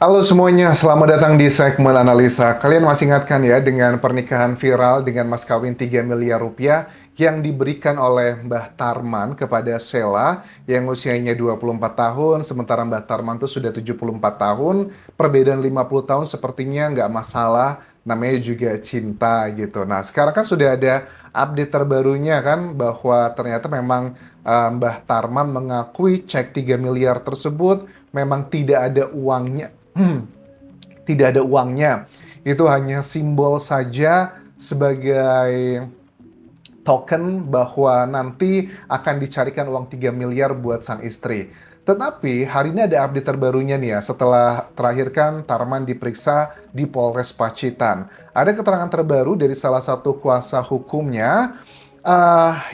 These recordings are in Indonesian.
Halo semuanya, selamat datang di segmen analisa. Kalian masih ingatkan ya dengan pernikahan viral dengan mas kawin 3 miliar rupiah yang diberikan oleh Mbah Tarman kepada Sheila yang usianya 24 tahun, sementara Mbah Tarman tuh sudah 74 tahun, perbedaan 50 tahun sepertinya nggak masalah, namanya juga cinta gitu. Nah sekarang kan sudah ada update terbarunya kan bahwa ternyata memang Mbah Tarman mengakui cek 3 miliar tersebut memang tidak ada uangnya. Tidak ada uangnya. Itu hanya simbol saja sebagai token bahwa nanti akan dicarikan uang 3 miliar buat sang istri. Tetapi hari ini ada update terbarunya nih ya, setelah terakhir kan Tarman diperiksa di Polres Pacitan. Ada keterangan terbaru dari salah satu kuasa hukumnya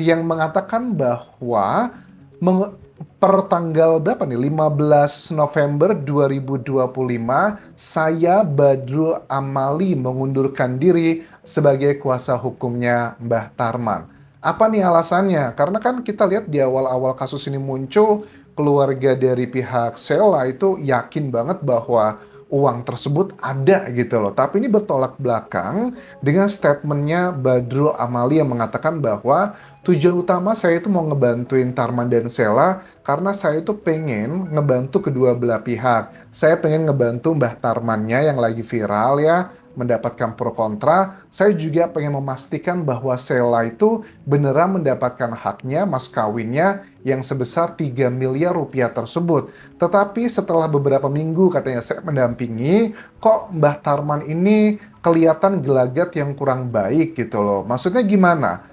yang mengatakan bahwa meng- per tanggal berapa nih? 15 November 2025, saya Badrul Amali mengundurkan diri sebagai kuasa hukumnya Mbah Tarman. Apa nih alasannya? Karena kan kita lihat di awal-awal kasus ini muncul, keluarga dari pihak Sheila itu yakin banget bahwa uang tersebut ada gitu loh. Tapi ini bertolak belakang dengan statementnya Badrul Amali yang mengatakan bahwa tujuan utama saya itu mau ngebantuin Tarman dan Sheila karena saya itu pengen ngebantu kedua belah pihak. Saya pengen ngebantu Mbah Tarmannya yang lagi viral ya, mendapatkan pro kontra. Saya juga pengen memastikan bahwa Sheila itu beneran mendapatkan haknya, mas kawinnya yang sebesar 3 miliar rupiah tersebut. Tetapi setelah beberapa minggu katanya saya mendampingi, kok Mbah Tarman ini kelihatan gelagat yang kurang baik gitu loh. Maksudnya gimana?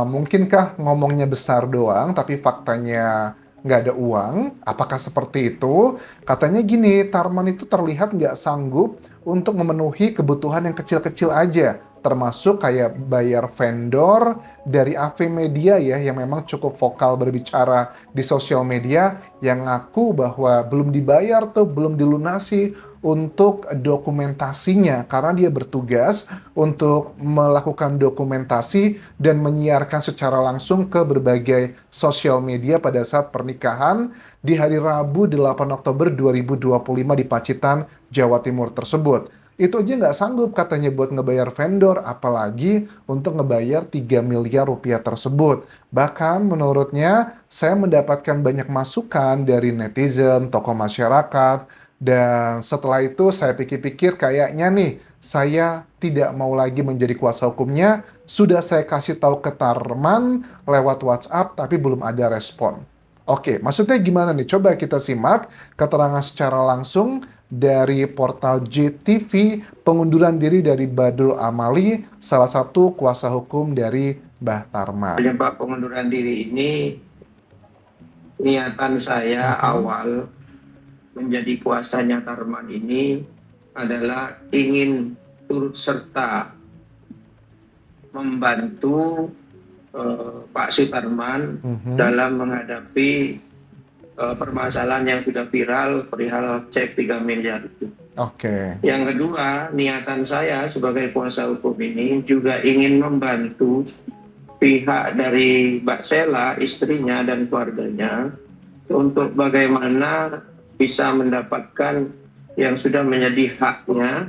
Mungkinkah ngomongnya besar doang, tapi faktanya nggak ada uang? Apakah seperti itu? Katanya gini, Tarman itu terlihat nggak sanggup untuk memenuhi kebutuhan yang kecil-kecil aja, termasuk kayak bayar vendor dari AV Media ya, yang memang cukup vokal berbicara di sosial media, yang ngaku bahwa belum dibayar tuh, belum dilunasi untuk dokumentasinya karena dia bertugas untuk melakukan dokumentasi dan menyiarkan secara langsung ke berbagai sosial media pada saat pernikahan di hari Rabu 8 Oktober 2025 di Pacitan, Jawa Timur tersebut. Itu aja nggak sanggup katanya buat ngebayar vendor, apalagi untuk ngebayar 3 miliar rupiah tersebut. Bahkan menurutnya, saya mendapatkan banyak masukan dari netizen, tokoh masyarakat, dan setelah itu saya pikir-pikir kayaknya nih, saya tidak mau lagi menjadi kuasa hukumnya. Sudah saya kasih tahu ke Tarman lewat WhatsApp, tapi belum ada respon. Oke, maksudnya gimana nih? Coba kita simak keterangan secara langsung dari portal JTV pengunduran diri dari Badrul Amali, salah satu kuasa hukum dari Mbah Tarman. Penyebab pengunduran diri ini, niatan saya Mhm. awal menjadi kuasanya Tarman ini adalah ingin turut serta membantu Pak Sutarman Mhm. dalam menghadapi permasalahan yang sudah viral perihal cek 3 miliar itu. Oke. Yang kedua, niatan saya sebagai kuasa hukum ini juga ingin membantu pihak dari Mbak Sela, istrinya dan keluarganya untuk bagaimana bisa mendapatkan yang sudah menjadi haknya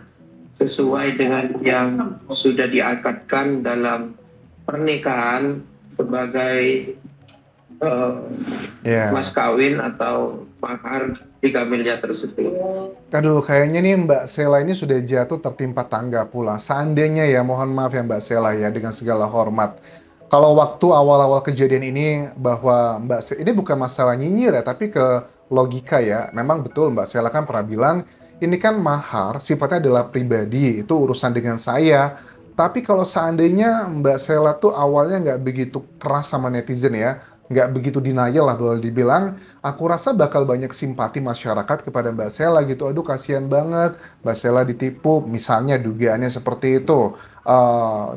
sesuai dengan yang sudah diakadkan dalam pernikahan sebagai mas Ya. kawin atau mahar 3 miliar tersebut. Aduh, kayaknya nih Mbak Sela ini sudah jatuh tertimpa tangga pula. Seandainya ya, mohon maaf ya Mbak Sela ya, dengan segala hormat. Kalau waktu awal-awal kejadian ini bahwa Mbak Sela, ini bukan masalah nyinyir ya, tapi ke logika ya. Memang betul Mbak Sela kan pernah bilang, ini kan mahar, sifatnya adalah pribadi, itu urusan dengan saya. Tapi kalau seandainya Mbak Sela tuh awalnya nggak begitu keras sama netizen ya, nggak begitu denial lah boleh dibilang, aku rasa bakal banyak simpati masyarakat kepada Mbak Sela gitu. Aduh kasihan banget Mbak Sela ditipu. Misalnya dugaannya seperti itu.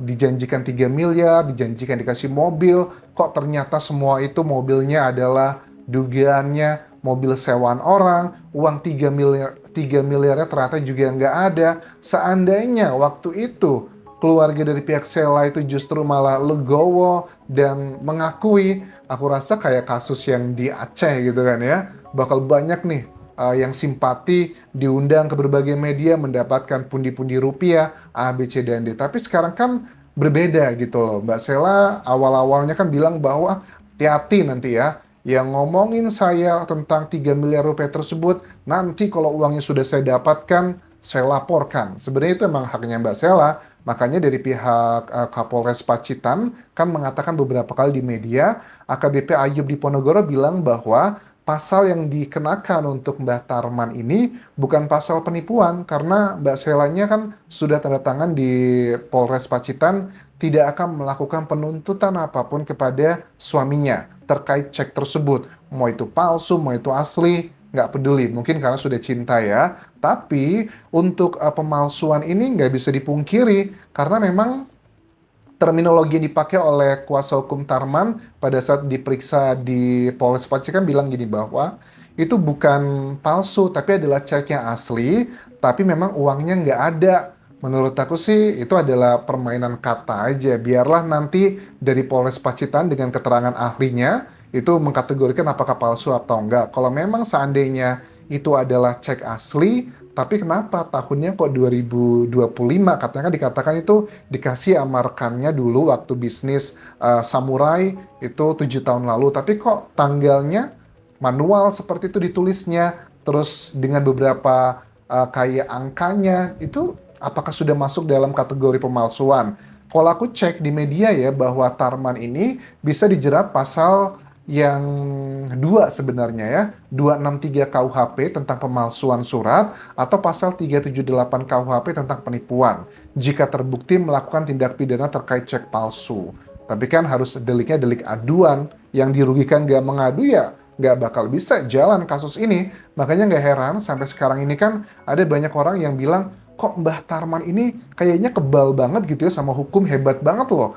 Dijanjikan 3 miliar, dijanjikan dikasih mobil. Kok ternyata semua itu mobilnya adalah dugaannya mobil sewaan orang. Uang 3 miliar, 3 miliarnya ternyata juga nggak ada. Seandainya waktu itu keluarga dari pihak Sela itu justru malah legowo dan mengakui, aku rasa kayak kasus yang di Aceh gitu kan ya, bakal banyak nih yang simpati diundang ke berbagai media mendapatkan pundi-pundi rupiah A, B, C, dan D. Tapi sekarang kan berbeda gitu loh. Mbak Sela awal-awalnya kan bilang bahwa hati-hati nanti ya, yang ngomongin saya tentang 3 miliar rupiah tersebut, nanti kalau uangnya sudah saya dapatkan, saya laporkan. Sebenarnya itu emang haknya Mbak Sela, makanya dari pihak Kapolres Pacitan kan mengatakan beberapa kali di media, AKBP Ayub Diponegoro bilang bahwa pasal yang dikenakan untuk Mbak Tarman ini bukan pasal penipuan, karena Mbak Selanya kan sudah tanda tangan di Polres Pacitan tidak akan melakukan penuntutan apapun kepada suaminya terkait cek tersebut. Mau itu palsu, mau itu asli, nggak peduli. Mungkin karena sudah cinta ya. Tapi untuk pemalsuan ini nggak bisa dipungkiri karena memang terminologi yang dipakai oleh kuasa hukum Tarman pada saat diperiksa di Polres Pacitan bilang gini bahwa itu bukan palsu tapi adalah cek yang asli, tapi memang uangnya nggak ada. Menurut aku sih itu adalah permainan kata aja. Biarlah nanti dari Polres Pacitan dengan keterangan ahlinya itu mengkategorikan apakah palsu atau enggak. Kalau memang seandainya itu adalah cek asli, tapi kenapa tahunnya kok 2025? Katanya kan dikatakan itu dikasih sama rekannya dulu waktu bisnis Samurai itu 7 tahun lalu. Tapi kok tanggalnya manual seperti itu ditulisnya, terus dengan beberapa kayak angkanya, itu apakah sudah masuk dalam kategori pemalsuan? Kalau aku cek di media ya bahwa Tarman ini bisa dijerat pasal yang dua sebenarnya ya, 263 KUHP tentang pemalsuan surat atau pasal 378 KUHP tentang penipuan jika terbukti melakukan tindak pidana terkait cek palsu. Tapi kan harus deliknya delik aduan, yang dirugikan nggak mengadu ya nggak bakal bisa jalan kasus ini. Makanya nggak heran sampai sekarang ini kan ada banyak orang yang bilang, kok Mbah Tarman ini kayaknya kebal banget gitu ya sama hukum, hebat banget loh.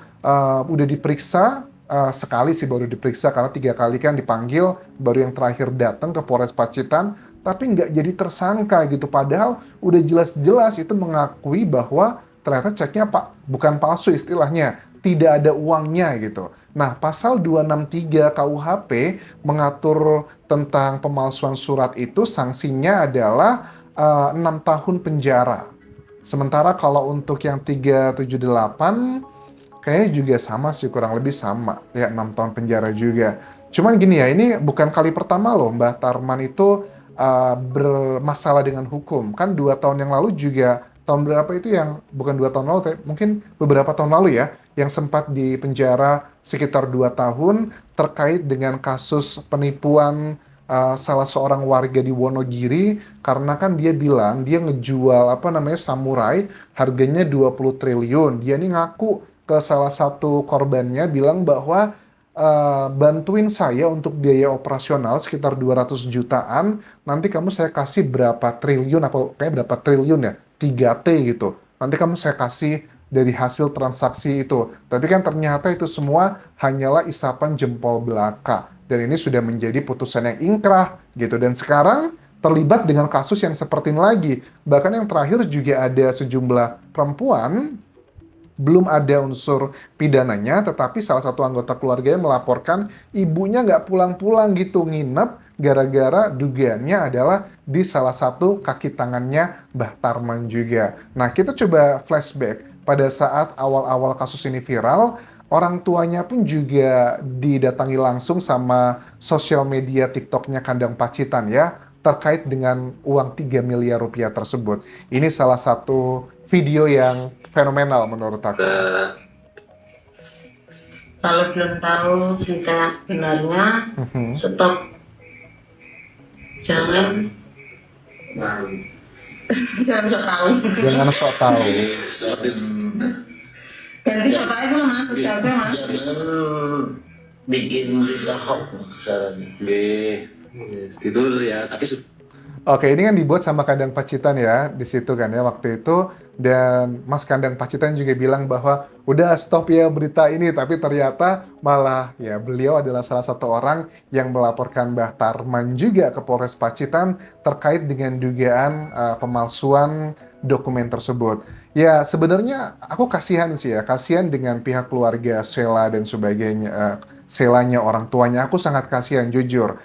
Udah diperiksa sekali sih baru diperiksa karena 3 kali kan dipanggil, baru yang terakhir datang ke Polres Pacitan, tapi nggak jadi tersangka gitu. Padahal udah jelas-jelas itu mengakui bahwa ternyata ceknya bukan palsu istilahnya, tidak ada uangnya gitu. Nah, pasal 263 KUHP mengatur tentang pemalsuan surat itu sanksinya adalah 6 tahun penjara. Sementara kalau untuk yang 378 kayaknya juga sama sih, kurang lebih sama. Ya, 6 tahun penjara juga. Cuman gini ya, ini bukan kali pertama loh Mbah Tarman itu bermasalah dengan hukum. Kan 2 tahun yang lalu juga, tahun berapa itu yang, bukan 2 tahun lalu, tapi mungkin beberapa tahun lalu ya, yang sempat di penjara sekitar 2 tahun terkait dengan kasus penipuan salah seorang warga di Wonogiri karena kan dia bilang dia ngejual apa namanya Samurai harganya 20 triliun. Dia nih ngaku ke salah satu korbannya bilang bahwa bantuin saya untuk biaya operasional sekitar 200 jutaan, nanti kamu saya kasih berapa triliun, apa kayak berapa triliun ya, 3T gitu. Nanti kamu saya kasih dari hasil transaksi itu. Tapi kan ternyata itu semua hanyalah isapan jempol belaka. Dan ini sudah menjadi putusan yang ingkrah gitu. Dan sekarang terlibat dengan kasus yang seperti ini lagi. Bahkan yang terakhir juga ada sejumlah perempuan, belum ada unsur pidananya, tetapi salah satu anggota keluarganya melaporkan ibunya nggak pulang-pulang gitu, nginep gara-gara dugaannya adalah di salah satu kaki tangannya Mbah Tarman juga. Nah, kita coba flashback pada saat awal-awal kasus ini viral, orang tuanya pun juga didatangi langsung sama sosial media TikToknya Kandang Pacitan ya, terkait dengan uang 3 miliar rupiah tersebut. Ini salah satu video yang fenomenal menurut aku. Kalau belum tahu berita sebenarnya, stop. Jangan jangan sok tahu. Jangan sok tahu. Ganti apa itu mas? Mas. Jangan bikin berita hoax caranya. Itu ya, tapi Oke, ini kan dibuat sama Kandang Pacitan ya, di situ kan ya waktu itu. Dan Mas Kandang Pacitan juga bilang bahwa udah stop ya berita ini, tapi ternyata malah ya beliau adalah salah satu orang yang melaporkan Mbah Tarman juga ke Polres Pacitan terkait dengan dugaan pemalsuan dokumen tersebut. Ya sebenarnya aku kasihan sih ya, kasihan dengan pihak keluarga Sela dan sebagainya, Selanya, orang tuanya. Aku sangat kasihan jujur.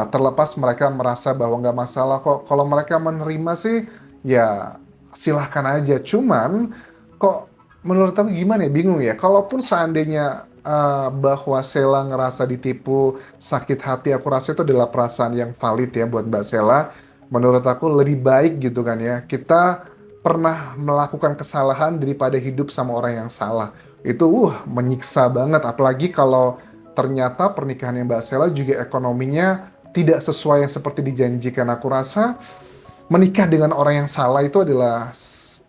Terlepas mereka merasa bahwa nggak masalah kok. Kalau mereka menerima sih, ya silahkan aja. Cuman, kok menurut aku gimana ya, bingung ya. Kalaupun seandainya bahwa Sela ngerasa ditipu, sakit hati, aku rasa itu adalah perasaan yang valid ya buat Mbak Sela. Menurut aku lebih baik gitu kan ya. Kita pernah melakukan kesalahan daripada hidup sama orang yang salah. Itu menyiksa banget. Apalagi kalau ternyata pernikahannya Mbak Sela juga ekonominya tidak sesuai yang seperti dijanjikan. Aku rasa menikah dengan orang yang salah itu adalah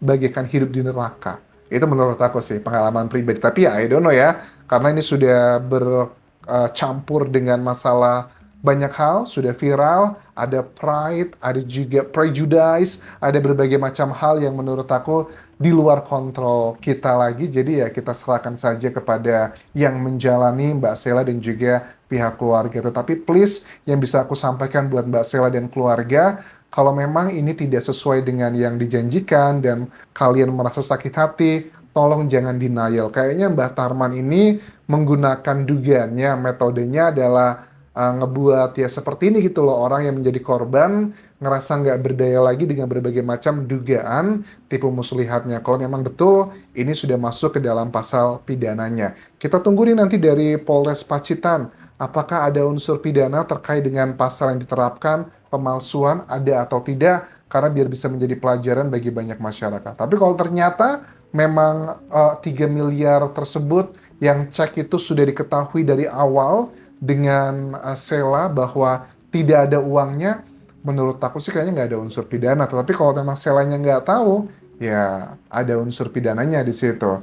bagaikan hidup di neraka. Itu menurut aku sih, pengalaman pribadi. Tapi ya I don't know ya, karena ini sudah bercampur dengan masalah banyak hal, sudah viral, ada pride, ada juga prejudice, ada berbagai macam hal yang menurut aku di luar kontrol kita lagi. Jadi ya kita serahkan saja kepada yang menjalani Mbak Sela dan juga pihak keluarga. Tetapi please, yang bisa aku sampaikan buat Mbak Sela dan keluarga, kalau memang ini tidak sesuai dengan yang dijanjikan dan kalian merasa sakit hati, tolong jangan denial. Kayaknya Mbak Tarman ini menggunakan dugaannya, metodenya adalah ngebuat ya seperti ini gitu loh, orang yang menjadi korban ngerasa nggak berdaya lagi dengan berbagai macam dugaan tipu muslihatnya. Kalau memang betul ini sudah masuk ke dalam pasal pidananya. Kita tunggu nih nanti dari Polres Pacitan, apakah ada unsur pidana terkait dengan pasal yang diterapkan, pemalsuan ada atau tidak, karena biar bisa menjadi pelajaran bagi banyak masyarakat. Tapi kalau ternyata memang 3 miliar tersebut yang cek itu sudah diketahui dari awal dengan Sela bahwa tidak ada uangnya, menurut aku sih kayaknya nggak ada unsur pidana. Tetapi kalau memang Selanya nggak tahu, ya ada unsur pidananya di situ.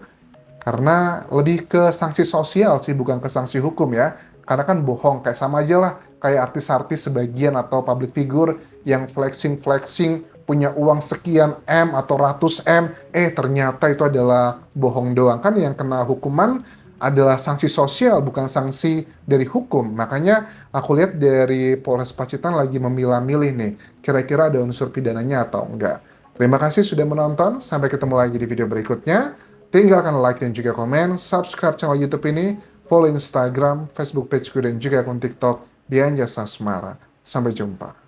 Karena lebih ke sanksi sosial sih, bukan ke sanksi hukum ya. Karena kan bohong, kayak sama aja lah. Kayak artis-artis sebagian atau public figure yang flexing-flexing punya uang sekian M atau ratus M, ternyata itu adalah bohong doang. Kan yang kena hukuman adalah sanksi sosial, bukan sanksi dari hukum. Makanya aku lihat dari Polres Pacitan lagi memilah-milih nih, kira-kira ada unsur pidananya atau enggak. Terima kasih sudah menonton, sampai ketemu lagi di video berikutnya. Tinggalkan like dan juga komen, subscribe channel YouTube ini, follow Instagram, Facebook pageku dan juga akun TikTok Dian Jasa Asmara. Sampai jumpa.